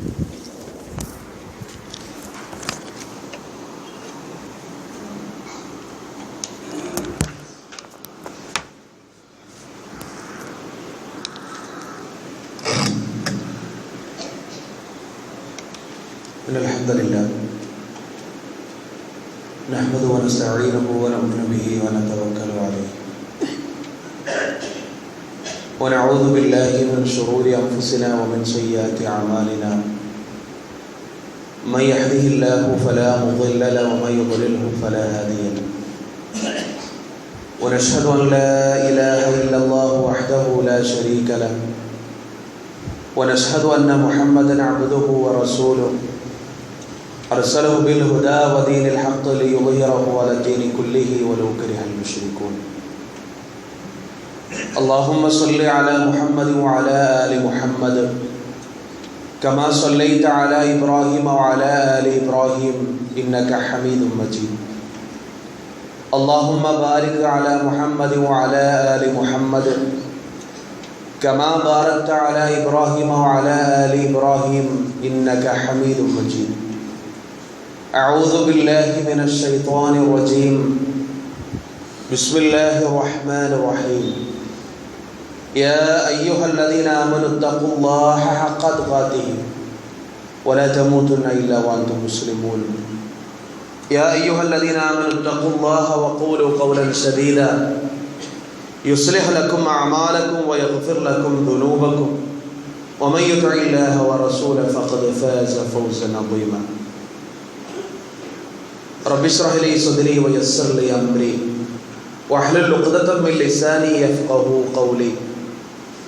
الحمد لله نحمده ونستعينه ونؤمن به ونتوكل عليه ونعوذ بالله من شرور أنفسنا ومن سيئات أعمالنا من يهده الله فلا مضل له ومن يضلله فلا هادي له ونشهد أن لا إله إلا الله وحده لا شريك له ونشهد أن محمدا عبده ورسوله أرسله بالهدى ودين الحق ليظهره على الدين كله ولو كره المشركون اللهم صل على محمد وعلى آل محمد كما صليت على إبراهيم وعلى آل إبراهيم إنك حميد مجيد اللهم بارك على محمد وعلى آل محمد كما باركت على إبراهيم وعلى آل إبراهيم إنك حميد مجيد أعوذ بالله من الشيطان الرجيم بسم الله الرحمن الرحيم يا أيها الذين آمنوا اتقوا الله حق تقاته ولا تموتن إلا وأنتم مسلمون يا أيها الذين آمنوا اتقوا الله وقولوا قولا سديدا يصلح لكم أعمالكم ويغفر لكم ذنوبكم ومن يطع الله ورسوله فقد فاز فوزا عظيما رب اشرح لي صدري ويسر لي أمري واحلل عقدة من لساني يفقهوا قولي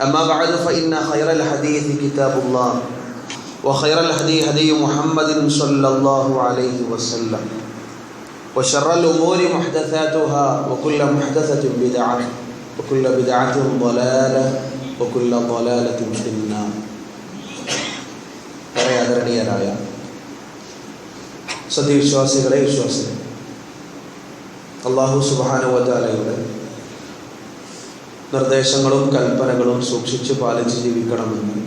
أما بعد فإن خير الحديث كتاب الله وخير الهدي هدي محمد صلى الله عليه وسلم وشر الأمور محدثاتها وكل محدثة بدعة وكل بدعة ضلالة وكل ضلالة في النار. ആദരണീയരായ സത്യവിശ്വാസികളെ വിശ്വാസികളെ, അല്ലാഹു സുബ്ഹാനഹു വ തആലയുടെ നിർദ്ദേശങ്ങളും കൽപ്പനകളും സൂക്ഷിച്ച് പാലിച്ച് ജീവിക്കണമെന്ന്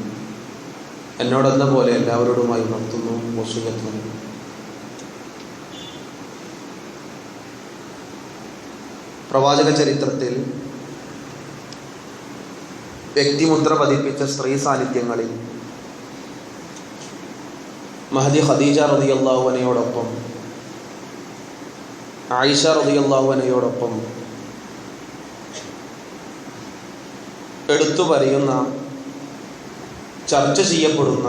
എന്നോടെന്ന പോലെ എല്ലാവരോടുമായി ഉണർത്തുന്നു, വസിയത്ത് നൽകുന്നു. പ്രവാചക ചരിത്രത്തിൽ വ്യക്തിമുദ്ര പതിപ്പിച്ച സ്ത്രീ സാന്നിധ്യങ്ങളിൽ മഹദി ഖദീജ റളിയല്ലാഹു അൻഹയോടൊപ്പം ആയിഷ റളിയല്ലാഹു അൻഹയോടൊപ്പം എടുത്തു പറയുന്ന, ചർച്ച ചെയ്യപ്പെടുന്ന,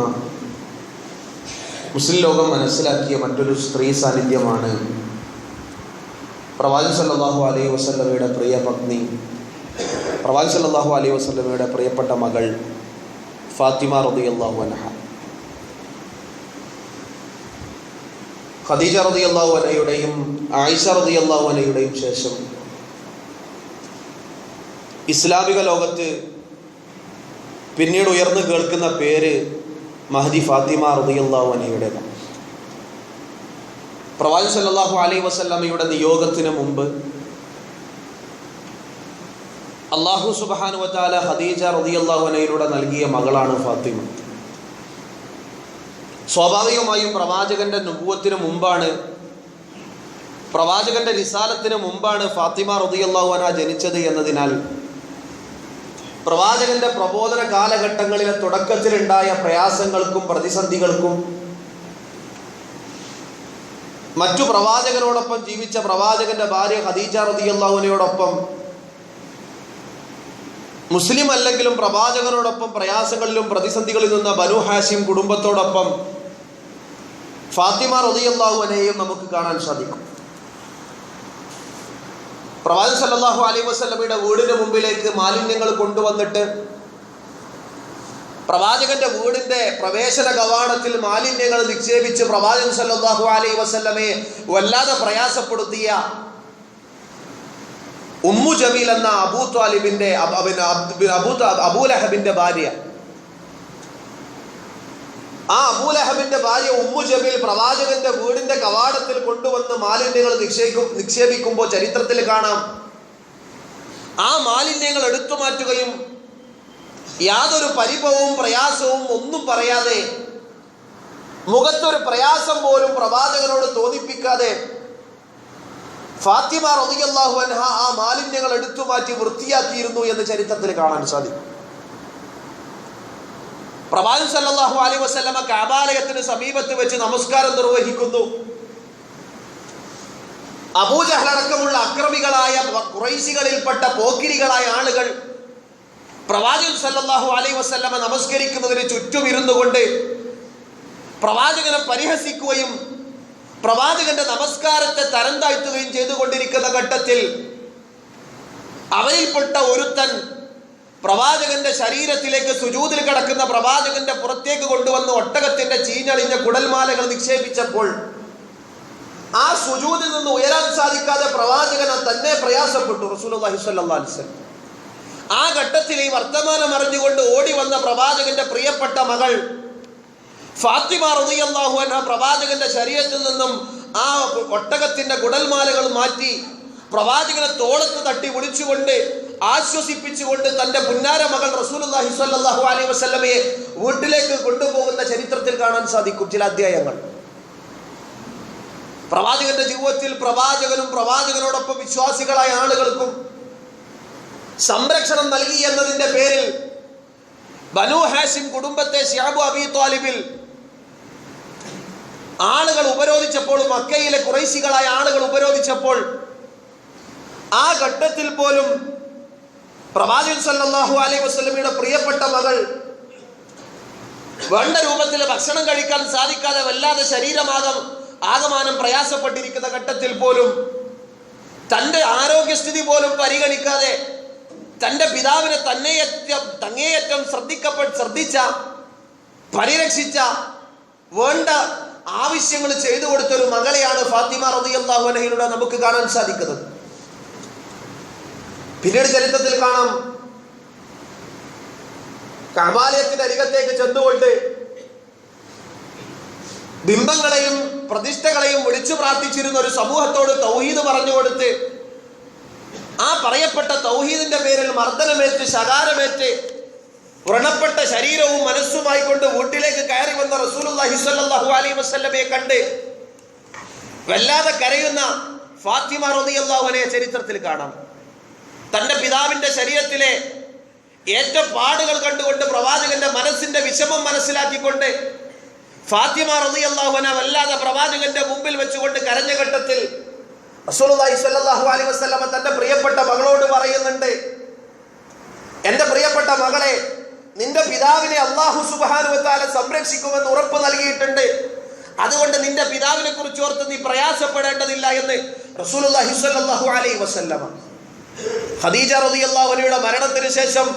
മുസ്ലിം ലോകം മനസ്സിലാക്കിയ മറ്റൊരു സ്ത്രീ സാന്നിധ്യമാണ് പ്രവാചകൻ സല്ലല്ലാഹു അലൈഹി വസല്ലമയുടെ പ്രിയ പത്നി, പ്രവാചകൻ സല്ലല്ലാഹു അലൈഹി വസല്ലമയുടെ പ്രിയപ്പെട്ട മകൾ ഫാത്തിമ റളിയല്ലാഹു അൻഹ. ഖദീജ റളിയല്ലാഹു അൻഹയുടെയും ആയിഷ റളിയല്ലാഹു അൻഹയുടെയും ശേഷം ഇസ്ലാമിക ലോകത്ത് പിന്നീട് ഉയർന്നു കേൾക്കുന്ന പേര് മഹദി ഫാത്തിമ റളിയല്ലാഹു അൻഹയുടേതാണ്. പ്രവാചകൻ സല്ലല്ലാഹു അലൈഹി വസല്ലമയുടെ നിയോഗത്തിന് മുമ്പ് അല്ലാഹു സുബ്ഹാനഹു വ തആല ഖദീജ റളിയല്ലാഹു അൻഹയിലൂടെ നൽകിയ മകളാണ് ഫാത്തിമ. സ്വാഭാവികമായും പ്രവാചകന്റെ നുബുവത്തിന് മുമ്പാണ്, പ്രവാചകന്റെ റിസാലത്തിന് മുമ്പാണ് ഫാത്തിമ റളിയല്ലാഹു അൻഹ ജനിച്ചത് എന്നതിനാൽ പ്രവാചകന്റെ പ്രബോധന കാലഘട്ടങ്ങളിലെ തുടക്കത്തിലുണ്ടായ പ്രയാസങ്ങൾക്കും പ്രതിസന്ധികൾക്കും മറ്റു പ്രവാചകനോടൊപ്പം ജീവിച്ച പ്രവാചകന്റെ ഭാര്യ ഖദീജ റളിയല്ലാഹു അൻഹയോടൊപ്പം മുസ്ലിം അല്ലെങ്കിലും പ്രവാചകനോടൊപ്പം പ്രയാസങ്ങളിലും പ്രതിസന്ധികളിൽ നിന്ന ബനു ഹാഷിം കുടുംബത്തോടൊപ്പം ഫാത്തിമ റളിയല്ലാഹു അൻഹയെയും നമുക്ക് കാണാൻ സാധിക്കും. പ്രവാചകൻ സല്ലല്ലാഹു അലൈഹി വസല്ലമയുടെ വീടിന് മുമ്പിലേക്ക് മാലിന്യങ്ങൾ കൊണ്ടുവന്നിട്ട് പ്രവാചകന്റെ വീടിന്റെ പ്രവേശന കവാടത്തിൽ മാലിന്യങ്ങൾ നിക്ഷേപിച്ച് പ്രവാചകൻ സല്ലല്ലാഹു അലൈഹി വസല്ലമയെ വല്ലാതെ പ്രയാസപ്പെടുത്തിയ ഉമ്മു ജമീൽ എന്ന അബൂ ത്വാലിബിന്റെ അബൂ ലഹബിന്റെ ഭാര്യ, ആ അബൂ ലഹബിന്റെ ഭാര്യ ഉമ്മു ജമീൽ പ്രവാചകന്റെ വീടിന്റെ കവാടത്തിൽ കൊണ്ടുവന്ന് മാലിന്യങ്ങൾ നിക്ഷേപിക്കുമ്പോൾ ചരിത്രത്തിൽ കാണാം, ആ മാലിന്യങ്ങൾ എടുത്തു മാറ്റുകയും യാതൊരു പരിഭവവും പ്രയാസവും ഒന്നും പറയാതെ മുഖത്തൊരു പ്രയാസം പോലും പ്രവാചകനോട് തോന്നിപ്പിക്കാതെ ഫാത്തിമ റളിയല്ലാഹു അൻഹ ആ മാലിന്യങ്ങൾ എടുത്തു മാറ്റി വൃത്തിയാക്കിയിരുന്നു എന്ന് ചരിത്രത്തിൽ കാണാൻ സാധിക്കും. പ്രവാചകൻ സല്ലല്ലാഹു അലൈഹി വസല്ലമ കഅബാലയത്തിന് സമീപത്ത് വെച്ച് നമസ്കാരം നിർവഹിക്കുന്നു. അബൂജഹൽ അടക്കമുള്ള അക്രമികളായ ഖുറൈശികളിൽപ്പെട്ട പോക്കിരികളായ ആളുകൾ പ്രവാചകൻ സല്ലല്ലാഹു അലൈഹി വസല്ലമ നമസ്കരിക്കുന്നതിന് ചുറ്റും ഇരുന്നു കൊണ്ട് പ്രവാചകനെ പരിഹസിക്കുകയും പ്രവാചകന്റെ നമസ്കാരത്തെ തരം താഴ്ത്തുകയും ചെയ്തുകൊണ്ടിരിക്കുന്ന ഘട്ടത്തിൽ അവരിൽപ്പെട്ട ഒരുത്തൻ പ്രവാചകന്റെ ശരീരത്തിലേക്ക് സുജൂദിൽ കിടക്കുന്ന പ്രവാചകന്റെ പുറത്തേക്ക് കൊണ്ടുവന്ന് ഒട്ടകത്തിന്റെ ചീഞ്ഞളിഞ്ഞ കുടൽമാലകൾ നിക്ഷേപിച്ചപ്പോൾ ആ സുജൂദിൽ നിന്ന് ഉയരാൻ സാധിക്കാതെ പ്രവാചകൻ തന്നെ പ്രയാസപ്പെട്ടു. റസൂലുള്ളാഹി സ്വല്ലല്ലാഹു അലൈഹി വസല്ലം ആ ഘട്ടത്തിൽ ഈ വർത്തമാനം അറിഞ്ഞുകൊണ്ട് ഓടി വന്ന പ്രവാചകന്റെ പ്രിയപ്പെട്ട മകൾ ഫാത്തിമ റളിയല്ലാഹു അൻഹ പ്രവാചകന്റെ ശരീരത്തിൽ നിന്നും ആ ഒട്ടകത്തിന്റെ കുടൽമാലകൾ മാറ്റി പ്രവാചകനെ തോളത്ത് തട്ടി വിളിച്ചുകൊണ്ട് ആശ്വസിപ്പിച്ചുകൊണ്ട് തന്റെ പുന്നാര മകൾ റസൂലുള്ളാഹി സ്വല്ലല്ലാഹു അലൈഹി വസല്ലമയെ വീട്ടിലേക്ക് കൊണ്ടുപോകുന്ന ചരിത്രത്തിൽ കാണാൻ സാധിക്കും ചില അധ്യായങ്ങൾ. പ്രവാചകന്റെ ജീവിതത്തിൽ പ്രവാചകനും പ്രവാചകനോടൊപ്പം വിശ്വാസികളായ ആളുകൾക്കും സംരക്ഷണം നൽകി എന്നതിന്റെ പേരിൽ ബനൂ ഹാഷിം കുടുംബത്തെ ശിഅബു അബീ ത്വാലിബിൽ ആളുകൾ ഉപരോധിച്ചപ്പോൾ, മക്കയിലെ ഖുറൈശികളായ ആളുകൾ ഉപരോധിച്ചപ്പോൾ ആ ഘട്ടത്തിൽ പോലും പ്രവാചകൻ സല്ലല്ലാഹു അലൈഹി വസല്ലമയുടെ പ്രിയപ്പെട്ട മകൾ വേണ്ട രൂപത്തിൽ ഭക്ഷണം കഴിക്കാൻ സാധിക്കാതെ വല്ലാതെ ആകമാനം പ്രയാസപ്പെട്ടിരിക്കുന്ന ഘട്ടത്തിൽ പോലും തൻ്റെ ആരോഗ്യസ്ഥിതി പോലും പരിഗണിക്കാതെ തൻ്റെ പിതാവിനെ തങ്ങേയറ്റം ശ്രദ്ധിച്ച പരിരക്ഷിച്ച വേണ്ട ആവശ്യങ്ങൾ ചെയ്തു കൊടുത്തൊരു മകളെയാണ് ഫാത്തിമ റളിയല്ലാഹു അൻഹയിലൂടെ നമുക്ക് കാണാൻ സാധിക്കുന്നത്. പിന്നീട് ചരിത്രത്തിൽ കാണാം, കഅബാലയത്തിന്റെ അരികത്തേക്ക് ചെന്നുകൊണ്ട് ബിംബങ്ങളെയും പ്രതിഷ്ഠകളെയും വിളിച്ചു പ്രാർത്ഥിച്ചിരുന്ന ഒരു സമൂഹത്തോട് തൗഹീദ് പറഞ്ഞു കൊടുത്ത് ആ പറയപ്പെട്ട തൗഹീദിന്റെ പേരിൽ മർദ്ദനമേറ്റ് ശകാരമേറ്റ് വ്രണപ്പെട്ട ശരീരവും മനസ്സുമായി കൊണ്ട് വീട്ടിലേക്ക് കയറി വന്ന റസൂലുള്ളാഹി സ്വല്ലല്ലാഹു അലൈഹി വസല്ലമയെ കണ്ട് വല്ലാതെ കരയുന്ന ഫാത്തിമ റളിയല്ലാഹു അൻഹയെ ചരിത്രത്തിൽ കാണാം. തന്റെ പിതാവിന്റെ ശരീരത്തിലെ ഏറ്റപ്പാടുകൾ കണ്ടുകൊണ്ട് പ്രവാചകന്റെ മനസ്സിന്റെ വിഷമം മനസ്സിലാക്കിക്കൊണ്ട് ഫാത്തിമ റളിയല്ലാഹു അൻഹ വല്ലാതെ പ്രവാചകന്റെ മുമ്പിൽ വെച്ചുകൊണ്ട് കരഞ്ഞ ഘട്ടത്തിൽ റസൂലുള്ളാഹി സ്വല്ലല്ലാഹു അലൈഹി വസല്ലമ തന്റെ പ്രിയപ്പെട്ട മകളോട് പറയുന്നുണ്ട്, എന്റെ പ്രിയപ്പെട്ട മകളെ, നിന്റെ പിതാവിനെ അല്ലാഹു സുബ്ഹാനഹു വ തആല സംരക്ഷിക്കുമെന്ന് ഉറപ്പ് നൽകിയിട്ടുണ്ട്. അതുകൊണ്ട് നിന്റെ പിതാവിനെ കുറിച്ച് ഓർത്ത് നീ പ്രയാസപ്പെടേണ്ടതില്ല എന്ന് റസൂലുള്ളാഹി സ്വല്ലല്ലാഹു അലൈഹി വസല്ലമ. ഖദീജ റളിയല്ലാഹു അൻഹയുടെ മരണത്തിന് ശേഷം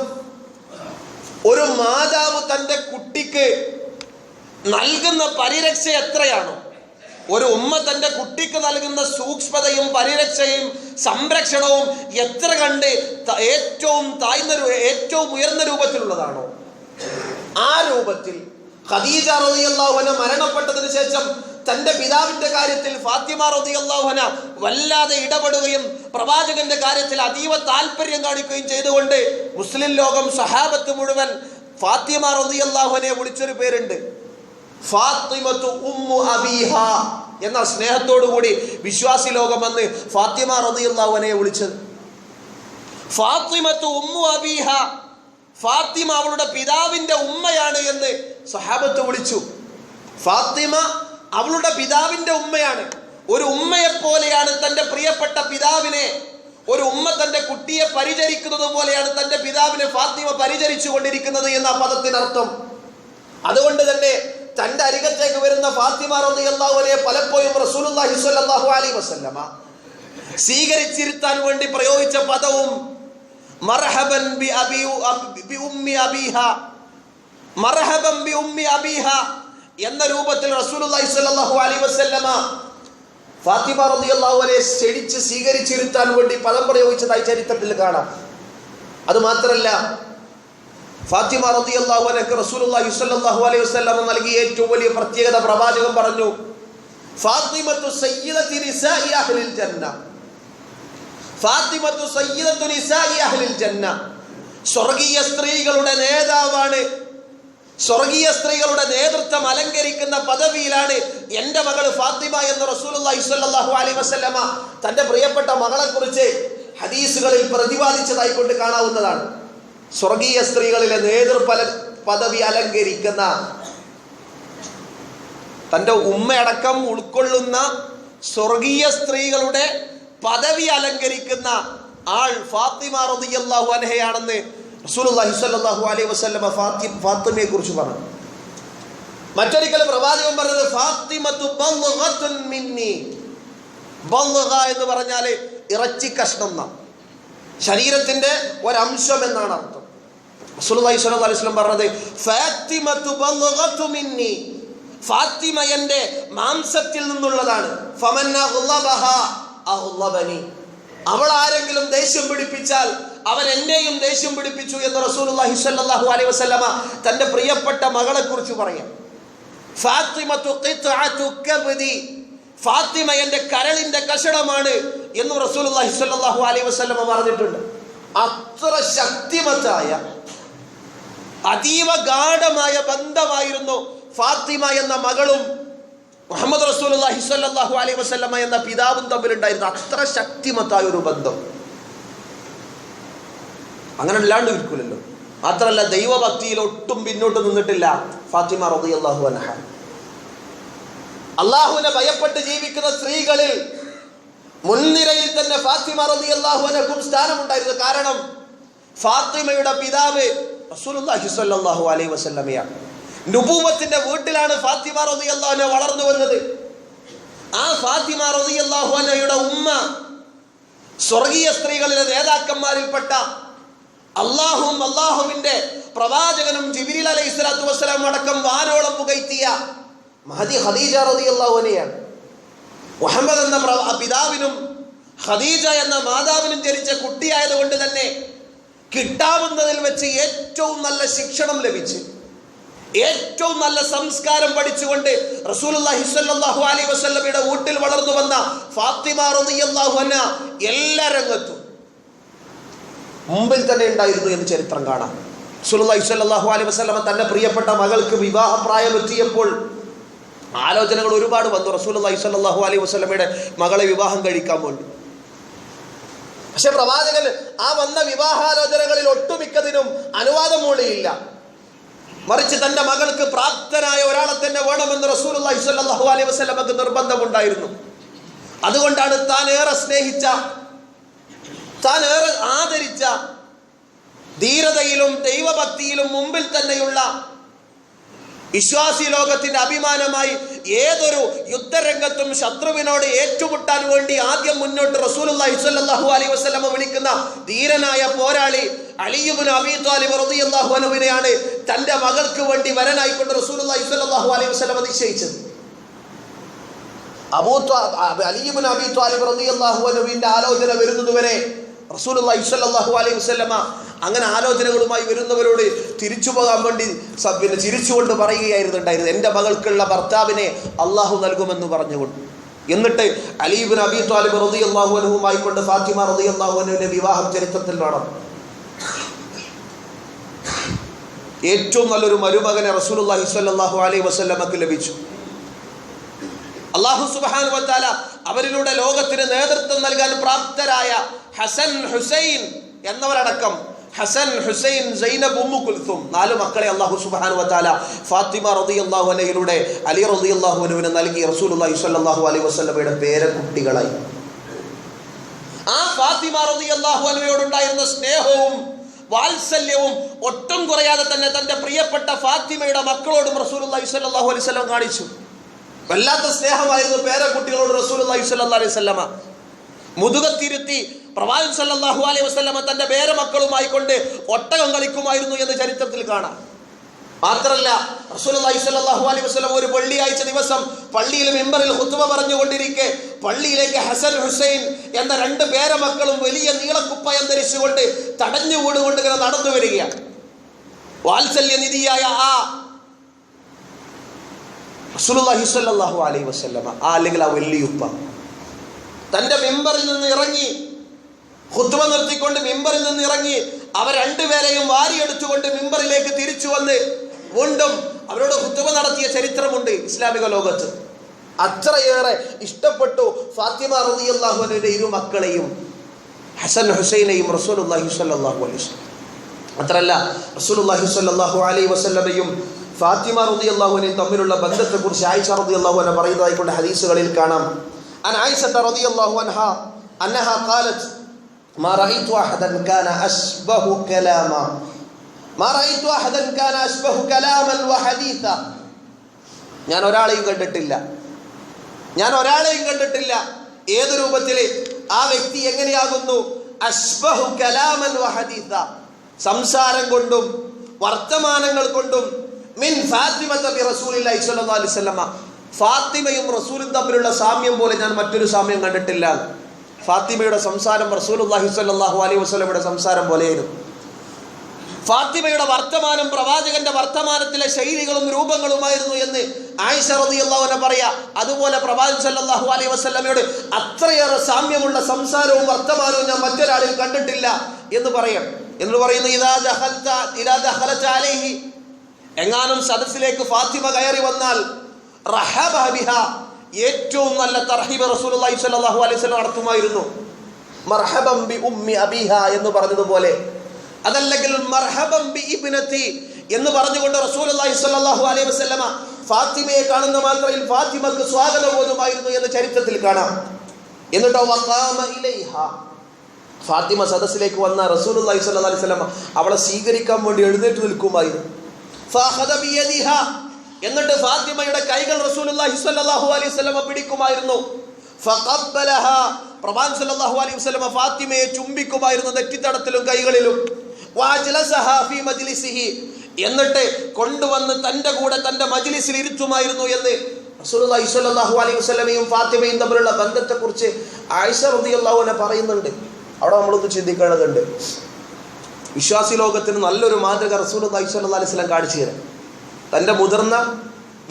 ഒരു മാതാവ് തന്റെ കുട്ടിക്ക് നൽകുന്ന പരിരക്ഷ എത്രയാണോ, ഒരു ഉമ്മ തന്റെ കുട്ടിക്ക് നൽകുന്ന സൂക്ഷ്മതയും പരിരക്ഷയും സംരക്ഷണവും എത്ര കണ്ട് ഏറ്റവും ഉയർന്ന രൂപത്തിലുള്ളതാണോ, ആ രൂപത്തിൽ ഖദീജ റളിയല്ലാഹു അൻഹ മരണപ്പെട്ടതിന് ശേഷം തന്റെ പിതാവിന്റെ കാര്യത്തിൽ ഫാത്തിമ റളിയല്ലാഹു അൻഹ വല്ലാതെ ഇടപെടുകയും പ്രവാചകന്റെ കാര്യത്തിൽ അതീവ താല്പര്യം കാണിക്കുകയും ചെയ്തുകൊണ്ട് മുസ്ലിം ലോകം സഹാബത്ത് മുഴുവൻ ഫാത്തിമ റളിയല്ലാഹു അൻഹയെ വിളിച്ചൊരു പേരുണ്ട്, ഫാത്തിമത്തു ഉമ്മു അബീഹ എന്ന സ്നേഹത്തോടു കൂടി വിശ്വാസി ലോകം വന്ന് ഫാത്തിമ റളിയല്ലാഹു അൻഹയെ വിളിച്ചത്. ഫാത്തിമത്തു ഉമ്മു അബീഹ, ഫാത്തിമ അവളുടെ പിതാവിന്റെ ഉമ്മയാണ് എന്ന് സഹാബത്ത് വിളിച്ചു. ഫാത്തിമ അവളുടെ പിതാവിന്റെ ഉമ്മയാണ്. ഒരു ഉമ്മയെ പോലെയാണ് തന്റെ പ്രിയപ്പെട്ട പിതാവിനെ, ഒരു ഉമ്മ തന്റെ കുട്ടിയെ പരിചരിക്കുന്നത് പോലെയാണ് തന്റെ പിതാവിനെ ഫാത്തിമ പരിചരിച്ചു കൊണ്ടിരിക്കുന്നത് എന്ന പദത്തിനർത്ഥം. അതുകൊണ്ട് തന്നെ തന്റെ അരികത്തേക്ക് വരുന്ന ഫാത്തിമ റളിയല്ലാഹു അൻഹയെ പലപ്പോഴും റസൂലുള്ളാഹി സ്വല്ലല്ലാഹു അലൈഹി വസല്ലമ സ്വീകരിച്ചിരുത്താൻ വേണ്ടി പ്രയോഗിച്ച പദവും മർഹബൻ ബി ഉമ്മി അബീഹ, മർഹബൻ ബി ഉമ്മി അബീഹ എന്ന രൂപത്തിൽ റസൂലുള്ളാഹി സ്വല്ലല്ലാഹു അലൈഹി വസല്ലമ ഫാത്തിമ റളിയല്ലാഹു അൻഹയെ ക്ഷണിച്ച് സ്വീകരിച്ചിരുത്താൻ വേണ്ടി പദം പ്രയോഗിച്ചതായി ചരിത്രത്തിൽ കാണാം. അത് മാത്രമല്ല, ഫാത്തിമ റളിയല്ലാഹു അൻഹയ്ക്ക് റസൂലുള്ളാഹി സ്വല്ലല്ലാഹു അലൈഹി വസല്ലമ നൽകിയ ഏറ്റവും വലിയ പ്രത്യേകത പ്രവാചകൻ പറഞ്ഞു, ഫാത്തിമത്തു സയ്യിദത്തു നിസാഇ അഹ്ലിൽ ജന്ന, ഫാത്തിമത്തു സയ്യിദത്തു നിസാഇ അഹ്ലിൽ ജന്ന, സ്വർഗീയ സ്ത്രീകളുടെ നേതാവാണ് സ്വർഗീയ സ്ത്രീകളുടെ നേതൃത്വം അലങ്കരിക്കുന്ന പദവിയിലാണ് എൻ്റെ മകൾ ഫാത്തിമ എന്ന് റസൂലുള്ളാഹി സ്വല്ലല്ലാഹു അലൈഹി വസല്ലമ തൻ്റെ പ്രിയപ്പെട്ട മകളെ കുറിച്ച് ഹദീസുകളിൽ പ്രതിപാദിച്ചതായി കൊണ്ട് കാണാവുന്നതാണ്. സ്വർഗീയ സ്ത്രീകളിലെ പദവി അലങ്കരിക്കുന്ന, തൻ്റെ ഉമ്മയടക്കം ഉൾക്കൊള്ളുന്ന സ്വർഗീയ സ്ത്രീകളുടെ പദവി അലങ്കരിക്കുന്ന ആൾ ഫാത്തിമ റളിയല്ലാഹു അൻഹയാണെന്ന് റസൂലുള്ളാഹി സ്വല്ലല്ലാഹു അലൈഹി വസല്ലമ ഫാത്തിമയെ കുറിച്ച് പറഞ്ഞു. മറ്റൊരിക്കൽ പ്രവാചകൻ പറഞ്ഞത് ഫാത്തിമത്തു ബൽഗത്തുൻ മിന്നി. ബൽഗ എന്ന് പറഞ്ഞാൽ ഇറച്ചി കഷ്ണം എന്നാണ്, ശരീരത്തിന്റെ ഒരംശം എന്നാണ് അർത്ഥം. റസൂലുള്ളാഹി സ്വല്ലല്ലാഹു അലൈഹി വസല്ലം പറഞ്ഞത് ഫാത്തിമത്തു ബൽഗത്തു മിന്നി, ഫാത്തിമ എൻ്റെ മാംസത്തിൽ നിന്നുള്ളതാണ്. ഫമൻ അഗ്ളബഹാ അഗ്ളബനി, അവൾ ആരെങ്കിലും ദേഷ്യം പിടിപ്പിച്ചാൽ അവൻ എന്നെയും ദേഷ്യം പിടിപ്പിച്ചു എന്ന് റസൂലുള്ളാഹി സ്വല്ലല്ലാഹു അലൈഹി വസല്ലമ തൻ്റെ പ്രിയപ്പെട്ട മകളെ കുറിച്ച് പറയാം. ഫാത്തിമത്തു ഖിത്അതു കബ്ദി, ഫാത്തിമ എൻ്റെ കരളിന്റെ കഷണമാണ് എന്ന് റസൂലുള്ളാഹി സ്വല്ലല്ലാഹു അലൈഹി വസല്ലമ പറഞ്ഞിട്ടുണ്ട്. അത്ര ശക്തിമത്തായ അതീവ ഗാഢമായ ബന്ധമായിരുന്നു ഫാത്തിമ എന്ന മകളും മുഹമ്മദ് റസൂലുള്ളാഹി സ്വല്ലല്ലാഹു അലൈഹി വസല്ലമ എന്ന പിതാവും തമ്മിലുണ്ടായിരുന്നു. അത്ര ശക്തിമത്തായ ഒരു ബന്ധം അങ്ങനെ അല്ലാണ്ട് ഇരിക്കില്ലല്ലോ. മാത്രമല്ല ദൈവഭക്തിയിൽ ഒട്ടും പിന്നോട്ട് നിന്നിട്ടില്ല ഫാത്തിമ റളിയല്ലാഹു അൻഹ. അള്ളാഹുവിനെ ഭയപ്പെട്ട് ജീവിക്കുന്ന സ്ത്രീകളിൽ മുൻനിരയിൽ തന്നെ ഫാത്തിമ റളിയല്ലാഹു അൻഹക്കും സ്ഥാനമുണ്ടായിരുന്നു. കാരണം ഫാത്തിമയുടെ പിതാവ് റസൂലുള്ളാഹി സ്വല്ലല്ലാഹു അലൈഹി വസല്ലമയാണ്. നുബുവത്തിന്റെ വീട്ടിലാണ് ഫാത്തിമ റളിയല്ലാഹു അൻഹ വളർന്നു വന്നത്. ആ ഫാത്തിമ റളിയല്ലാഹു അൻഹയുടെ ഉമ്മ സ്വർഗീയ സ്ത്രീകളിലെ നേതാക്കന്മാരിൽപ്പെട്ട അള്ളാഹുവും അള്ളാഹുവിന്റെ പ്രവാചകനും ജിബ്രീൽ അലൈഹിസ്സലാത്തു വസ്സലാം അടക്കം വാനോളം പുകഴ്ത്തിയ മഹദി ഖദീജ റളിയല്ലാഹു അൻഹയാണ്. മുഹമ്മദ് എന്ന പിതാവിനും ഖദീജ എന്ന മാതാവിനും ജനിച്ച കുട്ടിയായതുകൊണ്ട് തന്നെ കിട്ടാവുന്നതിൽ വെച്ച് ഏറ്റവും നല്ല ശിക്ഷണം ലഭിച്ച് ഏറ്റവും നല്ല സംസ്കാരം പഠിച്ചുകൊണ്ട് റസൂലുള്ളാഹി സ്വല്ലല്ലാഹു അലൈഹി വസല്ലമയുടെ വീട്ടിൽ വളർന്നു വന്ന ഫാത്തിമ റളിയല്ലാഹു അൻഹ എല്ലാ രംഗത്തും മുമ്പിൽ തന്നെ ഉണ്ടായിരുന്നു എന്ന് ചരിത്രം കാണാം. റസൂലുള്ളാഹി സ്വല്ലല്ലാഹു അലൈഹി വസല്ലമ തന്റെ പ്രിയപ്പെട്ട മകൾക്ക് വിവാഹപ്രായം എത്തിയപ്പോൾ ആലോചനകൾ ഒരുപാട് വന്നു റസൂലുള്ളാഹി സ്വല്ലല്ലാഹു അലൈഹി വസല്ലമയുടെ മകളെ വിവാഹം കഴിക്കാൻ വേണ്ടി. പക്ഷെ പ്രവാചകൻ ആ വന്ന വിവാഹാലോചനകളിൽ ഒട്ടുമിക്കതിനും അനുവാദം മൂളിയില്ല. മറിച്ച് തന്റെ മകൾക്ക് പ്രാപ്തനായ ഒരാളെ തന്നെ വേണമെന്ന് റസൂലുള്ളാഹി സ്വല്ലല്ലാഹു അലൈഹി വസല്ലമക്ക് നിർബന്ധമുണ്ടായിരുന്നു. അതുകൊണ്ടാണ് താൻ ഏറെ സ്നേഹിച്ച, താൻ ഏറെ ആദരിച്ച, ധീരതയിലും ദൈവഭക്തിയിലും മുമ്പിൽ തന്നെയുള്ള വിശ്വാസി ലോകത്തിന്റെ അഭിമാനമായി ഏതൊരു യുദ്ധരംഗത്തും ശത്രുവിനോട് ഏറ്റുമുട്ടാൻ വേണ്ടി ആദ്യം മുന്നോട്ട് റസൂലുള്ളാഹി സ്വല്ലല്ലാഹു അലൈഹി വസല്ലമ വിളിക്കുന്ന ധീരനായ പോരാളി അലി ഇബ്നു അബീ ത്വാലിബ് റളിയല്ലാഹു അൻഹുവിനെയാണ് തന്റെ മകൾക്ക് വേണ്ടി വരനായിക്കൊണ്ട് റസൂലുള്ളാഹി സ്വല്ലല്ലാഹു അലൈഹി വസല്ലമ നിശ്ചയിച്ചത്. അലി ഇബ്നു അബീ ത്വാലിബ് റളിയല്ലാഹു അൻഹുവിന്റെ ആലോചന വരുന്നതുവരെ റസൂലുള്ളാഹി സ്വല്ലല്ലാഹു അലൈഹി വസല്ലമ അങ്ങനെ ആലോചനകളുമായി വരുന്നവരോട് തിരിച്ചു പോകാൻ വേണ്ടി ചിരിച്ചുകൊണ്ട് പറയുകയായിരുന്നു ഉണ്ടായിരുന്നത്, എൻ്റെ മകൾക്കുള്ള ഭർത്താവിനെ അള്ളാഹു നൽകുമെന്ന് പറഞ്ഞുകൊണ്ട്. എന്നിട്ട് അലി ഇബ്നു അബീ ത്വാലിബ് റളിയല്ലാഹു അൻഹുമായി കൊണ്ട് ഫാത്തിമ റളിയല്ലാഹു അൻഹയുടെ വിവാഹം ചരിത്രത്തിൽ നടന്നു. ഏറ്റവും നല്ലൊരു മരുമകനെ റസൂലുള്ളാഹി സ്വല്ലല്ലാഹു അലൈഹി വസല്ലമക്ക് ലഭിച്ചു. അല്ലാഹു സുബ്ഹാനഹു വ തആല അവരിലൂടെ ലോകത്തിന് നേതൃത്വം നൽകാൻ പ്രാപ്തരായ ഹസൻ, ഹുസൈൻ എന്നവരടക്കം ഹസൻ, ഹുസൈൻ, സൈനബ്, ഉമ്മു കുൽസും 4 മക്കളെ അല്ലാഹു സുബ്ഹാനഹു വ തആല ഫാത്തിമ റളിയല്ലാഹു അൻഹയിലൂടെ അലി റളിയല്ലാഹു അൻഹുവിന് നൽകി റസൂലുള്ളാഹി സ്വല്ലല്ലാഹു അലൈഹി വസല്ലമയുടെ പേരക്കുട്ടികളായി. ആ ഫാത്തിമ റളിയല്ലാഹു അൻഹയോടുണ്ടായിരുന്ന സ്നേഹവും വാത്സല്യവും ഒട്ടും കുറയാതെ തന്നെ തന്റെ പ്രിയപ്പെട്ട ഫാത്തിമയുടെ മക്കളോടും റസൂലുള്ളാഹി സ്വല്ലല്ലാഹു അലൈഹി വസല്ലം കാണിച്ചു. വല്ലാത്ത സ്നേഹമായിരുന്നു പേരക്കുട്ടികളോട് റസൂലുള്ളാഹി സ്വല്ലല്ലാഹു അലൈഹി വസല്ലമ. മുതുകത്തിരുത്തി പ്രവാചകൻ സല്ലല്ലാഹു അലൈഹി വസല്ലമ തന്റെ പേരമക്കളുമായി കൊണ്ട് ഒട്ടകം കളിക്കുമായിരുന്നു എന്ന് ചരിത്രത്തിൽ കാണാം. മാത്രമല്ല റസൂലുള്ളാഹി സ്വല്ലല്ലാഹു അലൈഹി വസല്ലം ഒരു വെള്ളിയാഴ്ച ദിവസം പള്ളിയിൽ മിമ്പറിൽ ഖുത്ബ പറഞ്ഞുകൊണ്ടിരിക്കെ പള്ളിയിലേക്ക് ഹസൻ, ഹുസൈൻ എന്ന 2 പേരമക്കളും വലിയ നീളക്കുപ്പായം ധരിച്ചുകൊണ്ട് തടഞ്ഞു വീടുകൊണ്ട് ഇങ്ങനെ നടന്നു വരികയാണ്. വാത്സല്യനിധിയായ ആ റസൂലുള്ളാഹി സ്വല്ലല്ലാഹു അലൈഹി വസല്ലമ അല്ലെങ്കിൽ ആ വലിയുപ്പ തന്റെ മിമ്പറിൽ നിന്ന് ഇറങ്ങി, ഖുത്ബ നിർത്തിക്കൊണ്ട് മിമ്പറിൽ നിന്ന് ഇറങ്ങി അവർ 2 പേരെയും വാരിയെടുത്തുകൊണ്ട് മിമ്പറിലേക്ക് തിരിച്ചു വന്ന് വീണ്ടും അവരോട് ഖുതുബ നടത്തിയ ചരിത്രമുണ്ട് ഇസ്ലാമിക ലോകത്ത്. അത്രയേറെ ഇഷ്ടപ്പെട്ടു ഫാത്തിമ റളിയല്ലാഹു അൻഹയുടെ ഇരു മക്കളെയും, ഹസൻ ഹുസൈനെയും റസൂലുള്ളാഹി സ്വല്ലല്ലാഹു അലൈഹി വസല്ലം. മാത്രല്ല റസൂലുള്ളാഹി സ്വല്ലല്ലാഹു അലൈഹി വസല്ലമയും ഫാത്തിമ റളിയല്ലാഹു അൻഹയും തമ്മിലുള്ള ബന്ധത്തെക്കുറിച്ച് ആയിഷ റളിയല്ലാഹു അൻഹ പറയുന്നതായിക്കൊണ്ട് ഹദീസുകളിൽ കാണാം. അൻ ആയിഷ റളിയല്ലാഹു അൻഹ അന്നഹാ ഖാലത്ത് മാ റഅയ്തു അഹദൻ കാന അശ്ബഹു കലാമ മാ റഅയ്തു അഹദൻ കാന അശ്ബഹു കലാമൻ വഹദീസ. ഞാൻ ഒരാളെയും കണ്ടിട്ടില്ല ഏത് രൂപത്തിൽ ആ വ്യക്തി എങ്ങനെയാകുന്നു? അശ്ബഹു കലാമൻ വഹദീസ, സംസാരം കൊണ്ടും വർത്തമാനങ്ങൾ കൊണ്ടും മിൻ ഫാത്തിമത ബി റസൂലില്ലാഹി സ്വല്ലല്ലാഹു അലൈഹി വസല്ലമ, ഫാത്തിമയും റസൂലും തമ്മിലുള്ള സാമ്യം പോലെ ഞാൻ മറ്റൊരു സാമ്യം കണ്ടിട്ടില്ല. ഫാത്തിമയുടെ സംസാരം റസൂലുള്ളാഹി സ്വല്ലല്ലാഹു അലൈഹി വസല്ലമയുടെ സംസാരം പോലെയായിരുന്നു. ഫാത്തിമയുടെ വർത്തമാനം പ്രവാചകന്റെ വർത്തമാനത്തിലെ ശൈലികളും രൂപങ്ങളുമായിരുന്നു എന്ന് ആയിഷ റളിയല്ലാഹു അൻഹ പറയാ. അതുപോലെ പ്രവാചകൻ സല്ലല്ലാഹു അലൈഹി വസല്ലമയോട് അത്രയേറെ സാമ്യമുള്ള സംസാരവും വർത്തമാനവും ഞാൻ മറ്റൊരാളിൽ കണ്ടിട്ടില്ല എന്ന് പറയാം. എന്ന് പറയുന്നു ഇദാ ദഖലത അലൈഹി, എങ്ങാനും സദസ്സിലേക്ക് ഫാത്തിമ കയറി വന്നാൽ റഹബ ബിഹാ, ഏറ്റവും നല്ല തർഹീബ് റസൂലുള്ളാഹി സ്വല്ലല്ലാഹു അലൈഹി വസല്ലം നടത്തുമായിരുന്നു. മർഹബൻ ബി ഉമ്മി അബീഹാ എന്ന് പറഞ്ഞതുപോലെ, അതല്ലെങ്കിൽ മർഹബൻ ബി ഇബ്നതി എന്ന് പറഞ്ഞുകൊണ്ട് റസൂലുള്ളാഹി സ്വല്ലല്ലാഹു അലൈഹി വസല്ലമ ഫാത്തിമയെ കാണുന്ന മാത്രയിൽ ഫാത്തിമക്ക് സ്വാഗതം ഓതുമായിരുന്നു എന്ന് ചരിത്രത്തിൽ കാണാം. എന്നിട്ടോ വഖാമ ഇലൈഹാ, ഫാത്തിമ സദസ്സിലേക്ക് വന്ന റസൂലുള്ളാഹി സ്വല്ലല്ലാഹു അലൈഹി വസല്ലമ അവളെ സ്വീകരിക്കാൻ വേണ്ടി എഴുന്നേറ്റ് നിൽക്കുമായിരുന്നു. ഫഅഖദ ബിയദിഹാ, എന്നിട്ട് ഫാത്തിമയുടെ കൈകൾ റസൂലുള്ളാഹി സ്വല്ലല്ലാഹു അലൈഹി വസല്ലമ പിടിക്കുമായിരുന്നു. ഫഖബ്ബലഹാ, പ്രവാചകൻ സല്ലല്ലാഹു അലൈഹി വസല്ലമ ഫാത്തിമയെ ചുംബിക്കുമായിരുന്നു നെറ്റിത്തടത്തിലും കൈകളിലും. വഅജ്ലസഹാ ഫീ മജ്ലിസിഹി, എന്നിട്ട് കൊണ്ടുവന്ന് തന്റെ കൂടെ തന്റെ മജ്ലിസിൽ ഇരുത്തുമായിരുന്നു എന്ന് റസൂലുള്ളാഹി സ്വല്ലല്ലാഹു അലൈഹി വസല്ലമയും ഫാത്തിമയും തമ്മിലുള്ള ബന്ധത്തെക്കുറിച്ച് ആയിഷ റളിയല്ലാഹു അൻഹ പറയുന്നുണ്ട്. അവിടെ നമ്മളൊന്ന് ചിന്തിക്കേണ്ടതുണ്ട്. വിശ്വാസി ലോകത്തിന് നല്ലൊരു മാതൃക റസൂലുള്ളാഹി സ്വല്ലല്ലാഹു അലൈഹി വസല്ലം കാണിച്ചു തരാം. തൻ്റെ മുതിർന്ന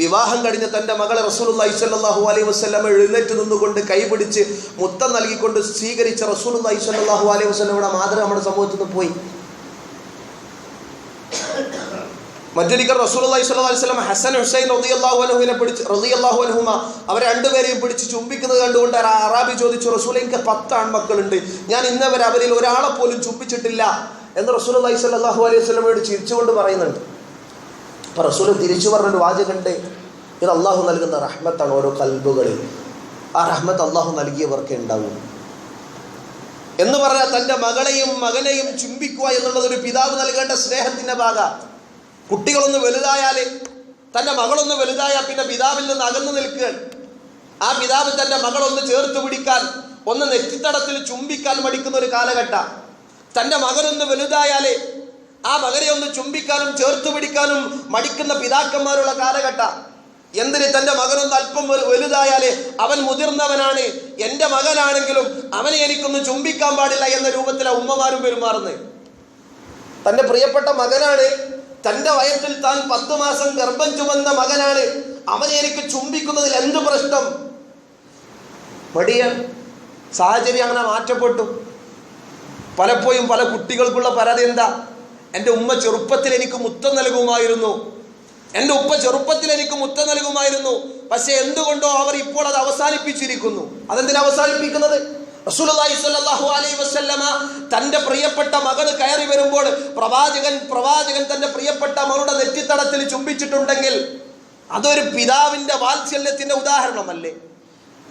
വിവാഹം കഴിഞ്ഞ തൻ്റെ മകളെ റസൂലുള്ളാഹി സ്വല്ലല്ലാഹു അലൈഹി വസല്ലം എഴുന്നേറ്റ് നിന്നുകൊണ്ട് കൈപിടിച്ച് മുത്തം നൽകിക്കൊണ്ട് സ്വീകരിച്ച റസൂലുള്ളാഹി സ്വല്ലല്ലാഹു അലൈഹി വസല്ലമയുടെ മാതൃക നമ്മുടെ സമൂഹത്തിൽ നിന്ന് പോയി. മറ്റൊരിക്കൽ റസൂലുള്ളാഹി സ്വല്ലല്ലാഹു അലൈഹി വസല്ലം ഹസൻ ഹുസൈൻ റളിയല്ലാഹു അൻഹുമ അവരെ രണ്ടുപേരെയും പിടിച്ച് ചുംബിക്കുന്നത് കണ്ടുകൊണ്ട് അറാബി ചോദിച്ചു, റസൂലേ, എനിക്ക് 10 ആൺമക്കളുണ്ട്, ഞാൻ ഇന്നവരെ അവരിൽ ഒരാളെ പോലും ചുംബിച്ചിട്ടില്ല എന്ന് റസൂലുള്ളാഹി സ്വല്ലല്ലാഹു അലൈഹി വസല്ലമയോട് ചിരിച്ചുകൊണ്ട് പറയുന്നുണ്ട്. അപ്പൊ റസൂൽ തിരിച്ചു പറഞ്ഞൊരു വാചകമുണ്ട്, ഇത് അള്ളാഹു നൽകുന്ന റഹ്മത്താണ് ഓരോ കൽബുകളിൽ, ആ റഹ്മത്ത് അള്ളാഹു നൽകിയവർക്ക് ഉണ്ടാവും എന്ന് പറഞ്ഞാൽ തൻ്റെ മകളെയും മകനെയും ചുംബിക്കുക എന്നുള്ളത് ഒരു പിതാവ് നൽകേണ്ട സ്നേഹത്തിന്റെ ഭാഗം. കുട്ടികളൊന്ന് വലുതായാൽ, തൻ്റെ മകളൊന്ന് വലുതായാൽ പിന്നെ പിതാവിൽ നിന്ന് അകന്നു നിൽക്കുകയാണ്. ആ പിതാവ് തൻ്റെ മകളൊന്ന് ചേർത്ത് പിടിക്കാൻ, ഒന്ന് നെറ്റിത്തടത്തിൽ ചുംബിക്കാൻ മടിക്കുന്ന ഒരു കാലഘട്ടം. തൻ്റെ മകനൊന്ന് വലുതായാൽ ആ മകനെ ഒന്ന് ചുംബിക്കാനും ചേർത്ത് പിടിക്കാനും മടിക്കുന്ന പിതാക്കന്മാരുള്ള കാലഘട്ടം. എന്തിന്? തൻ്റെ മകനൊന്ന് അല്പം വലുതായാൽ അവൻ മുതിർന്നവനാണ്, എൻ്റെ മകനാണെങ്കിലും അവനെ എനിക്കൊന്ന് ചുംബിക്കാൻ പാടില്ല എന്ന രൂപത്തിലാണ് ഉമ്മമാരും പെരുമാറുന്നത്. തൻ്റെ പ്രിയപ്പെട്ട മകനാണ്, തൻ്റെ വയറ്റിൽ താൻ 10 മാസം ഗർഭം ചുമന്ന മകനാണ്, അവനെ എനിക്ക് ചുംബിക്കുന്നതിൽ എന്ത് പ്രശ്നം? മടിയാണ്. സാഹചര്യം അങ്ങനെ മാറ്റപ്പെട്ടു. പലപ്പോഴും പല കുട്ടികൾക്കുള്ള പരാതി എന്താ? എൻ്റെ ഉമ്മ ചെറുപ്പത്തിൽ എനിക്ക് മുത്തം നൽകുമായിരുന്നു, എൻ്റെ ഉപ്പ ചെറുപ്പത്തിൽ എനിക്ക് മുത്തം നൽകുമായിരുന്നു, പക്ഷെ എന്തുകൊണ്ടോ അവർ ഇപ്പോൾ അത് അവസാനിപ്പിച്ചിരിക്കുന്നു. അതെന്തിനാ അവസാനിപ്പിക്കുന്നത്? റസൂലുള്ളാഹി സ്വല്ലല്ലാഹു അലൈഹി വസല്ലമ തൻ്റെ പ്രിയപ്പെട്ട മകന് കയറി വരുമ്പോൾ പ്രവാചകൻ തൻ്റെ പ്രിയപ്പെട്ട മകളുടെ നെറ്റിത്തടത്തിൽ ചുംബിച്ചിട്ടുണ്ടെങ്കിൽ അതൊരു പിതാവിൻ്റെ വാത്സല്യത്തിൻ്റെ ഉദാഹരണമല്ലേ?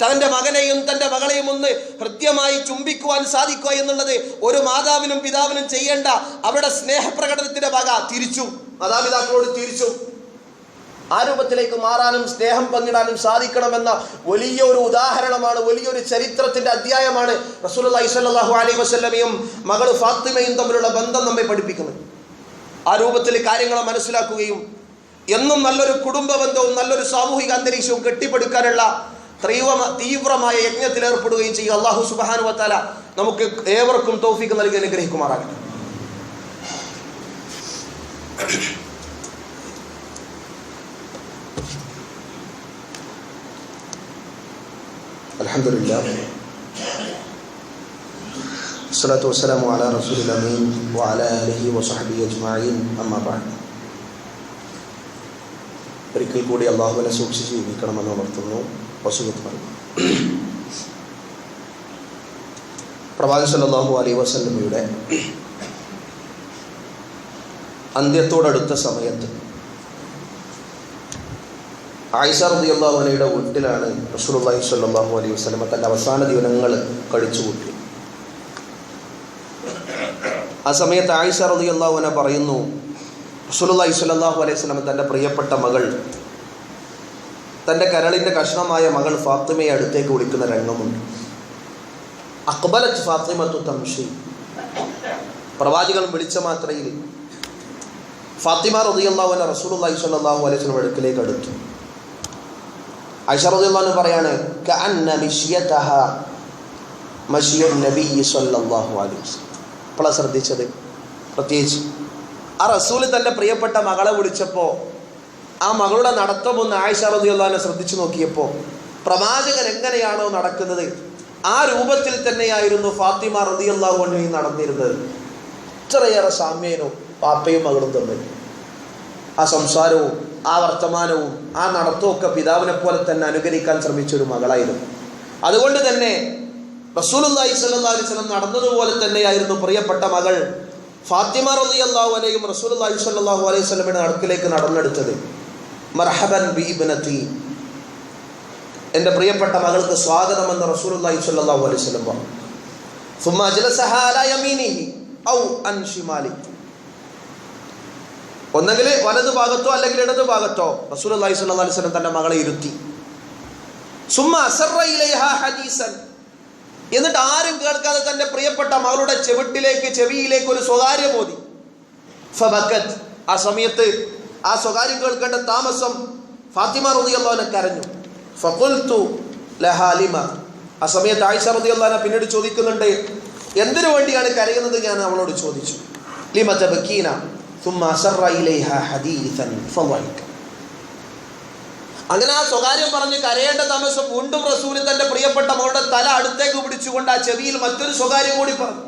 തൻ്റെ മകനെയും തൻ്റെ മകളെയും ഒന്ന് ഹൃദ്യമായി ചുംബിക്കുവാൻ സാധിക്കുക എന്നുള്ളത് ഒരു മാതാവിനും പിതാവിനും ചെയ്യേണ്ട അവരുടെ സ്നേഹപ്രകടനത്തിന്റെ ഭാഗ. തിരിച്ചും മാതാപിതാക്കളോട് തിരിച്ചും ആ രൂപത്തിലേക്ക് മാറാനും സ്നേഹം പങ്കിടാനും സാധിക്കണമെന്ന വലിയൊരു ഉദാഹരണമാണ്, വലിയൊരു ചരിത്രത്തിന്റെ അധ്യായമാണ് റസൂലുള്ളാഹി സ്വല്ലല്ലാഹു അലൈഹി വസല്ലമയും മകൾ ഫാത്തിമയും തമ്മിലുള്ള ബന്ധം നമ്മെ പഠിപ്പിക്കുന്നത്. ആ രൂപത്തിൽ കാര്യങ്ങൾ മനസ്സിലാക്കുകയും എന്നും നല്ലൊരു കുടുംബ ബന്ധവും നല്ലൊരു സാമൂഹിക അന്തരീക്ഷവും കെട്ടിപ്പടുക്കാനുള്ള തീവ്രമായ യജ്ഞത്തിൽ ഏർപ്പെടുകയും ചെയ്യുക. അല്ലാഹു സുബ്ഹാനഹു വ തആല നമുക്ക് ഏവർക്കും തൗഫീഖ് നൽകി അനുഗ്രഹിക്കുമാറാകട്ടെ. അൽഹംദുലില്ലാഹ് വസ്സലാത്തു വസ്സലാമു അലാ റസൂലിൽ അമീൻ വഅലാ ആലിഹി വസഹ്ബിഹി അജ്മഈൻ. അമ്മാ ബഅദ്. ഒരിക്കൽ കൂടി അള്ളാഹുവിനെ സൂക്ഷിച്ച് ജീവിക്കണമെന്ന് ഉണർത്തുന്നു. വസിയത്ത് പറയുന്നു. പ്രവാചകൻ സല്ലല്ലാഹു അലൈഹി വസല്ലമയുടെ അന്ത്യത്തോടടുത്ത സമയത്ത് ആയിഷ റളിയല്ലാഹു അൻഹയുടെ വീട്ടിലാണ് റസൂലുള്ളാഹി സ്വല്ലല്ലാഹു അലൈഹി വസല്ലമ തൻ്റെ അവസാന ദിനങ്ങൾ കഴിച്ചുകൂട്ടി. ആ സമയത്ത് ആയിഷ റളിയല്ലാഹു അൻഹ പറയുന്നു, റസൂലുള്ളാഹി സ്വല്ലല്ലാഹു അലൈഹി വസല്ലമ തൻ്റെ പ്രിയപ്പെട്ട മകൾ, തൻ്റെ കരളിൻ്റെ കഷ്ണമായ മകൾ ഫാത്തിമയെ അടുത്തേക്ക് വിളിക്കുന്ന രംഗമുണ്ട്. അഖ്ബലത് ഫാത്തിമത്തു തംശി. പ്രവാചകൻ വിളിച്ച മാത്രയിൽ ഫാത്തിമ റളിയല്ലാഹു അൻഹ റസൂലുള്ളാഹി സ്വല്ലല്ലാഹു അലൈഹി വസല്ലം അടുക്കലേക്ക് അടുത്തു. ആയിഷ റളിയല്ലാഹു അൻഹ പറയാണ്, കഅന്ന മിശ്യതഹ മശ്യുൻ നബി സ്വല്ലല്ലാഹു അലൈഹി വസല്ലം. അപ്പോൾ ശ്രദ്ധിച്ചത് പ്രത്യേകിച്ച് ആ റസൂൽ തൻ്റെ പ്രിയപ്പെട്ട മകളെ വിളിച്ചപ്പോൾ ആ മകളുടെ നടത്തമൊന്ന് ആയിഷ റളിയല്ലാഹു അൻഹ ശ്രദ്ധിച്ചു നോക്കിയപ്പോൾ പ്രവാചകൻ എങ്ങനെയാണോ നടക്കുന്നത് ആ രൂപത്തിൽ തന്നെയായിരുന്നു ഫാത്തിമ റളിയല്ലാഹു അൻഹ നടന്നിരുന്നത്. ഇത്രയേറെ സാമ്യേനോ പാപ്പയും മകളും തമ്മിൽ ആ സംസാരവും ആ വർത്തമാനവും ആ നടത്തവും ഒക്കെ പിതാവിനെ പോലെ തന്നെ അനുകരിക്കാൻ ശ്രമിച്ചൊരു മകളായിരുന്നു. അതുകൊണ്ട് തന്നെ റസൂലുള്ളാഹി സ്വല്ലല്ലാഹു അലൈഹി വസല്ലം നടന്നതുപോലെ തന്നെയായിരുന്നു പ്രിയപ്പെട്ട മകൾ ഫാത്തിമ റളിയല്ലാഹു അൻഹയും റസൂലുള്ളാഹി സ്വല്ലല്ലാഹു അലൈഹി വസല്ലമയുടെ അടുക്കിലേക്ക് നടന്നെടുത്തത്. മർഹബൻ ബി ഇബ്നതി, എൻ്റെ പ്രിയപ്പെട്ട മകൾക്ക് സ്വാഗതമെന്ന് റസൂലുള്ളാഹി സ്വല്ലല്ലാഹു അലൈഹി വസല്ലം പറഞ്ഞു. ثم اجلسها على يمينه او عن شماله. ഒന്നെങ്കിൽ വലതു ഭാഗത്തോ അല്ലെങ്കിൽ ഇടതു ഭാഗത്തോ റസൂലുള്ളാഹി സ്വല്ലല്ലാഹു അലൈഹി വസല്ലം തൻ്റെ മകളെ ഇരുത്തി. ثم اسر اليها حديثا. എന്നിട്ട് ആരും കേൾക്കാതെ തൻ്റെ പ്രിയപ്പെട്ട മകളുടെ ചെവിയിലേക്ക് ഒരു സ്വകാര്യം ഓതി. ഫബക്കത്. ആ സമയത്ത് ആ സ്വകാര്യം കേൾക്കേണ്ട താമസം ഫാത്തിമ റളിയല്ലാഹു അൻഹ കരഞ്ഞു. ഫഖുൽതു ലഹാ ലിമ. ആ സമയത്ത് ആയിഷ റളിയല്ലാഹു അൻഹ പിന്നീട് ചോദിക്കുന്നുണ്ട്, എന്തിനു വേണ്ടിയാണ് കരയുന്നത്? ഞാൻ അവളോട് ചോദിച്ചു. ലിമ തബക്കീന. ثم اسر اليها حديثا فضحك. അങ്ങനെ ആ സ്വകാര്യം പറഞ്ഞ് കരയേണ്ട താമസം വീണ്ടും റസൂൽ തൻ്റെ പ്രിയപ്പെട്ട മകളുടെ തല അടുത്തേക്ക് പിടിച്ചുകൊണ്ട് ആ ചെവിയിൽ മറ്റൊരു സ്വകാര്യം കൂടി പറഞ്ഞു.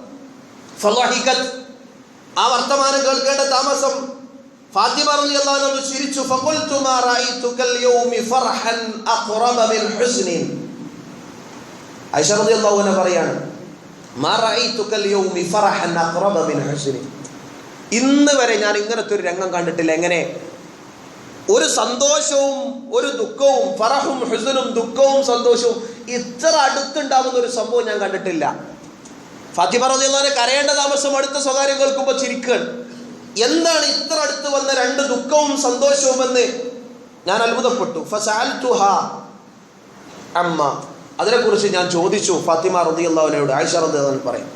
ഫളഹികത്. ആ വർത്തമാനം കേൾക്കേണ്ട താമസം ഫാത്തിമ റളിയല്ലാഹു അൻഹ ചിരിച്ചു. ഫഖുൽതു മാ റഅയ്തുകൽ യൗമി ഫർഹൻ അഖറബ മിൻ ഹുസ്നിൻ. ആയിഷ റളിയല്ലാഹു അൻഹ പറയാണ്, മാ റഅയ്തുകൽ യൗമി ഫർഹൻ അഖറബ മിൻ ഹുസ്നിൻ. ഇന്ന് വരെ ഞാൻ ഇങ്ങനത്തെ ഒരു രംഗം കണ്ടിട്ടില്ല. എങ്ങനെ ഒരു സന്തോഷവും ഒരു ദുഃഖവും, ഫറഹും ഹുസ്നും, ദുഃഖവും സന്തോഷവും ഇത്ര അടുത്തുണ്ടാവുന്ന ഒരു സംഭവം ഞാൻ കണ്ടിട്ടില്ല. ഫാത്തിമ റളിയല്ലാഹു അൻഹ കരയേണ്ട താമസം അടുത്ത സ്വകാര്യം കേൾക്കുമ്പോൾ ചിരിക്കുകയാണ്. എന്താണ് ഇത്ര അടുത്ത് വന്ന രണ്ട് ദുഃഖവും സന്തോഷവും എന്ന് ഞാൻ അത്ഭുതപ്പെട്ടു. ഫസഅൽതുഹാ അമ്മ. അതിനെക്കുറിച്ച് ഞാൻ ചോദിച്ചു ഫാത്തിമ റളിയല്ലാഹു അൻഹയോട്. ആയിഷ റളിയല്ലാഹു അൻഹ പറയും,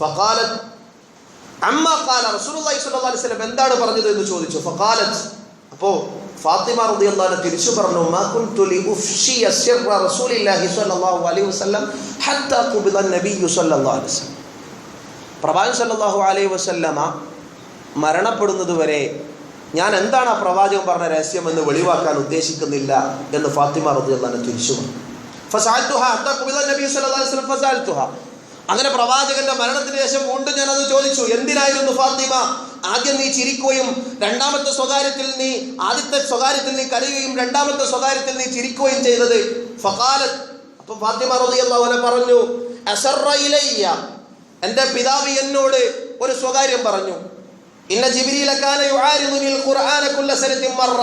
ഫഖാലത് അമ്മ ഖാല റസൂലുള്ളാഹി സ്വല്ലല്ലാഹു അലൈഹി വസല്ലം എന്താണ് പറഞ്ഞത് എന്ന് ചോദിച്ചു. ഫഖാലത്. അപ്പോൾ ഫാത്തിമ റളിയല്ലാഹു അൻഹ തിരിച്ചു പറഞ്ഞു, മാ കുൻതു ലിഉഫ്ശിയ സിർറ റസൂലില്ലാഹി സ്വല്ലല്ലാഹു അലൈഹി വസല്ലം ഹത്താ ഖുബിദ നബി സ്വല്ലല്ലാഹു അലൈഹി വസല്ലം. പ്രവാചകൻ സ്വല്ലല്ലാഹു അലൈഹി വസല്ലമ മരണപ്പെടുന്നത് വരെ ഞാൻ എന്താണ് ആ പ്രവാചകൻ പറഞ്ഞ രഹസ്യമെന്ന് വെളിവാക്കാൻ ഉദ്ദേശിക്കുന്നില്ല എന്ന് ഫാത്തിമ റളിയല്ലാഹു അൻഹ തിരിച്ചു പറഞ്ഞു. ഫസഅൽതുഹാ ഹത്താ ഖുബിദ നബി സ്വല്ലല്ലാഹു അലൈഹി വസല്ലം ഫസഅൽതുഹാ. അങ്ങനെ പ്രവാചകന്റെ മരണത്തിന് ശേഷം വീണ്ടും ഞാൻ അത് ചോദിച്ചു, എന്തിനായിരുന്നു ഫാത്തിമ ആദ്യം നീ ചിരിക്കുകയും രണ്ടാമത്തെ സ്വകാര്യത്തിൽ ആദ്യത്തെ സ്വകാര്യത്തിൽ നീ കരയുകയും രണ്ടാമത്തെ സ്വകാര്യത്തിൽ നീ ചിരിക്കുകയും ചെയ്തത്? ഫഖാലത്. അപ്പോൾ ഫാത്തിമ റളിയല്ലാഹു അൻഹ പറഞ്ഞു, അസറ ഇലയ്യ, എൻ്റെ പിതാവ് എന്നോട് ഒരു സ്വകാര്യം പറഞ്ഞു. ഇന്ന ജിബ്രീല കാന യുആരിദുനിൽ ഖുർആന കുല്ല സനത്തിൻ മറ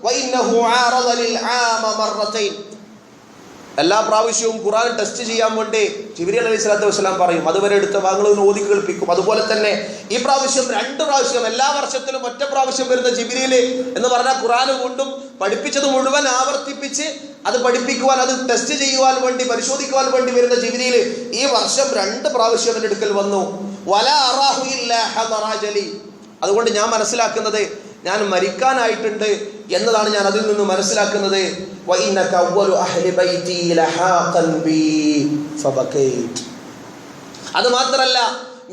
വഇന്നഹു ആറദ ലിൽ ആമ മറതൈൻ. എല്ലാ പ്രാവശ്യവും ഖുർആൻ ടെസ്റ്റ് ചെയ്യാൻ വേണ്ടി ജിബ്രീൽ അലൈഹി സ്വലാത്തു വസ്സലാം പറയും. അതുവരെ എടുത്ത ഭാഗങ്ങൾ ഓതി കേൾപ്പിക്കും. അതുപോലെ തന്നെ ഈ പ്രാവശ്യം 2 പ്രാവശ്യം, എല്ലാ വർഷത്തിലും ഒറ്റ പ്രാവശ്യം വരുന്ന ജിബ്രീൽ എന്ന് പറഞ്ഞാൽ ഖുർആൻ വീണ്ടും പഠിപ്പിച്ചത് മുഴുവൻ ആവർത്തിപ്പിച്ച് അത് പഠിപ്പിക്കുവാൻ, അത് ടെസ്റ്റ് ചെയ്യുവാൻ വേണ്ടി, പരിശോധിക്കുവാൻ വേണ്ടി വരുന്ന ജിബ്രീൽ ഈ വർഷം 2 പ്രാവശ്യം എൻ്റെ അടുക്കൽ വന്നു. വലാ അറാഹു ഇല്ലാ ഹദറാജലി. അതുകൊണ്ട് ഞാൻ മനസ്സിലാക്കുന്നത് ഞാൻ മരിക്കാനായിട്ടുണ്ട് എന്നതാണ് ഞാൻ അതിൽ നിന്ന് മനസ്സിലാക്കുന്നത്. അത് മാത്രല്ല,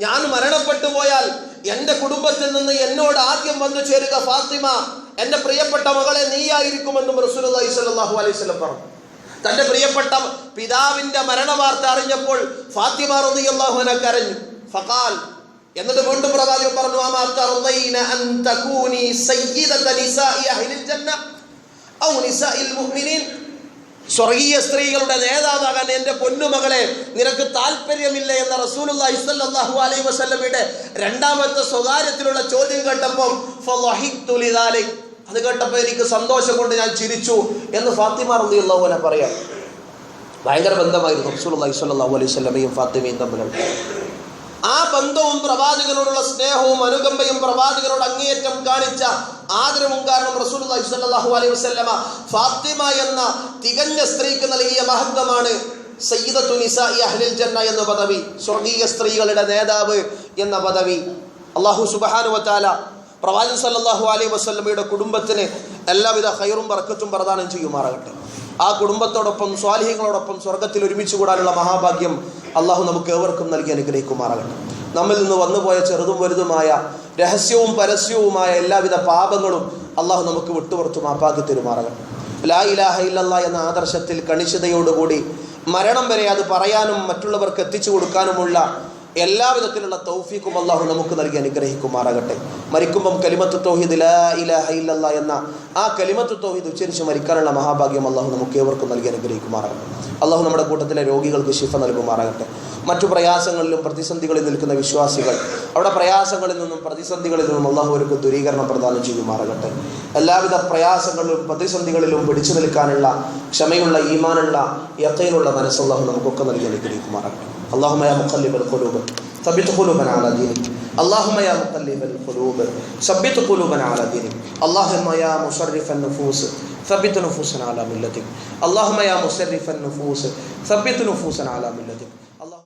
ഞാൻ മരണപ്പെട്ടു പോയാൽ എൻ്റെ കുടുംബത്തിൽ നിന്ന് എന്നോട് ആദ്യം വന്നു ചേരുക ഫാത്തിമ, എൻ്റെ പ്രിയപ്പെട്ട മകളെ നീയായിരിക്കുമെന്നും റസൂലുള്ളാഹി സ്വല്ലല്ലാഹു അലൈഹി വസല്ലം പറഞ്ഞു. തൻ്റെ പ്രിയപ്പെട്ട പിതാവിൻ്റെ മരണവാർത്ത അറിഞ്ഞപ്പോൾ ഫാത്തിമ റളിയല്ലാഹു അൻഹ കരഞ്ഞു. ഫഖാൽ, എന്നിട്ട് വീണ്ടും പ്രവാചകൻ പറഞ്ഞു, അമാ തർദൈന അൻ തകൂനി സയ്യിദത നിസാഇ അഹ്ലിൽ ജന്ന ഔ നിസാഇൽ മുഅ്മിനീൻ, സ്വർഗീയ സ്ത്രീകളുടെ നേതാവാകാൻ എൻ്റെ പൊന്നുമകളെ നിനക്ക് താല്പര്യമില്ല എന്ന റസൂലുള്ളാഹി സ്വല്ലല്ലാഹു അലൈഹി വസല്ലമയുടെ രണ്ടാമത്തെ സ്വകാര്യത്തിലുള്ള ചോദ്യം കേട്ടപ്പോൾ ഫളഹിഖ്തു ലിദാലിക്, അത് കേട്ടപ്പോൾ എനിക്ക് സന്തോഷം കൊണ്ട് ഞാൻ ചിരിച്ചു എന്ന് ഫാത്തിമ റളിയല്ലാഹു അൻഹ പറയാം. ഭയങ്കര ബന്ധമായിരുന്നു റസൂലുള്ളാഹി സ്വല്ലല്ലാഹു അലൈഹി വസല്ലമയും ഫാത്തിമയും തമ്മിലുള്ള ആ ബന്ധവും പ്രവാചകനോടുള്ള സ്നേഹവും അനുകമ്പയും പ്രവാചകനോട് അങ്ങേയറ്റം കാണിച്ച ആദരവും കാരണം റസൂലുള്ളാഹി സ്വല്ലല്ലാഹു അലൈഹി വസല്ലമ ഫാത്തിമ എന്ന തികഞ്ഞ സ്ത്രീക്ക് നൽകിയ മഹത്വമാണ് സയ്യിദത്തു നിസാഇ അഹ്ലിൽ ജന്ന എന്ന പദവി, സ്വർഗീയ സ്ത്രീകളുടെ നേതാവ് എന്ന പദവി. അല്ലാഹു സുബ്ഹാനഹു വ തആല പ്രവാചകൻ സല്ലല്ലാഹു അലൈഹി വസല്ലമയുടെ കുടുംബത്തിന് എല്ലാവിധ ഖൈറും ബർക്കത്തും പ്രദാനം ചെയ്യുമാറാകട്ടെ. ആ കുടുംബത്തോടൊപ്പം സ്വാലിഹീങ്ങളോടൊപ്പം സ്വർഗത്തിൽ ഒരുമിച്ച് കൂടാനുള്ള മഹാഭാഗ്യം അള്ളാഹു നമുക്ക് ഏവർക്കും നൽകി അനുഗ്രഹിക്കുമാറാകട്ടെ. നമ്മിൽ നിന്ന് വന്നുപോയ ചെറുതും വലുതുമായ രഹസ്യവും പരസ്യവുമായ എല്ലാവിധ പാപങ്ങളും അള്ളാഹു നമുക്ക് വിട്ടുപുറത്തു മാപ്പാക്കി തരുമാറാകട്ടെ. ലാ ഇലാഹ ഇല്ലല്ലാഹ് എന്ന ആദർശത്തിൽ കണിശതയോടുകൂടി മരണം വരെ അത് പറയാനും മറ്റുള്ളവർക്ക് എത്തിച്ചു കൊടുക്കാനുമുള്ള എല്ലാവിധത്തിലുള്ള തൗഫീഖും അള്ളാഹു നമുക്ക് നൽകി അനുഗ്രഹിക്കുമാറാകട്ടെ. മരിക്കുമ്പം കലിമത്തു തൗഹീദ് ലാ ഇലാഹ ഇല്ലല്ലാഹ് എന്ന ആ കലിമത്തു തൗഹീദ് ഉച്ചരിച്ച് മരിക്കാനുള്ള മഹാഭാഗ്യം അള്ളാഹു നമുക്ക് ഏവർക്കും നൽകി അനുഗ്രഹിക്കുമാറാകട്ടെ. അള്ളാഹു നമ്മുടെ കൂട്ടത്തിലെ രോഗികൾക്ക് ശിഫ നൽകുമാറാകട്ടെ. മറ്റു പ്രയാസങ്ങളിലും പ്രതിസന്ധികളിൽ നിൽക്കുന്ന വിശ്വാസികൾ അവിടെ പ്രയാസങ്ങളിൽ നിന്നും പ്രതിസന്ധികളിൽ നിന്നും അള്ളാഹു അവർക്ക് ദൂരീകരണം പ്രദാനം ചെയ്യുമാറാകട്ടെ. എല്ലാവിധ പ്രയാസങ്ങളിലും പ്രതിസന്ധികളിലും പിടിച്ചു നിൽക്കാനുള്ള ക്ഷമയുള്ള ഈമാനുള്ള യഖീനുള്ള മനസ്സ് അള്ളാഹു നമുക്കൊക്കെ നൽകി അനുഗ്രഹിക്കുമാറാകട്ടെ. اللهم يا مقلب القلوب ثبت قلوبنا على دينك. اللهم يا مقلب القلوب ثبت قلوبنا على دينك. اللهم يا مصرف النفوس ثبت نفوسنا على ملتك. اللهم يا مصرف النفوس ثبت نفوسنا على ملتك.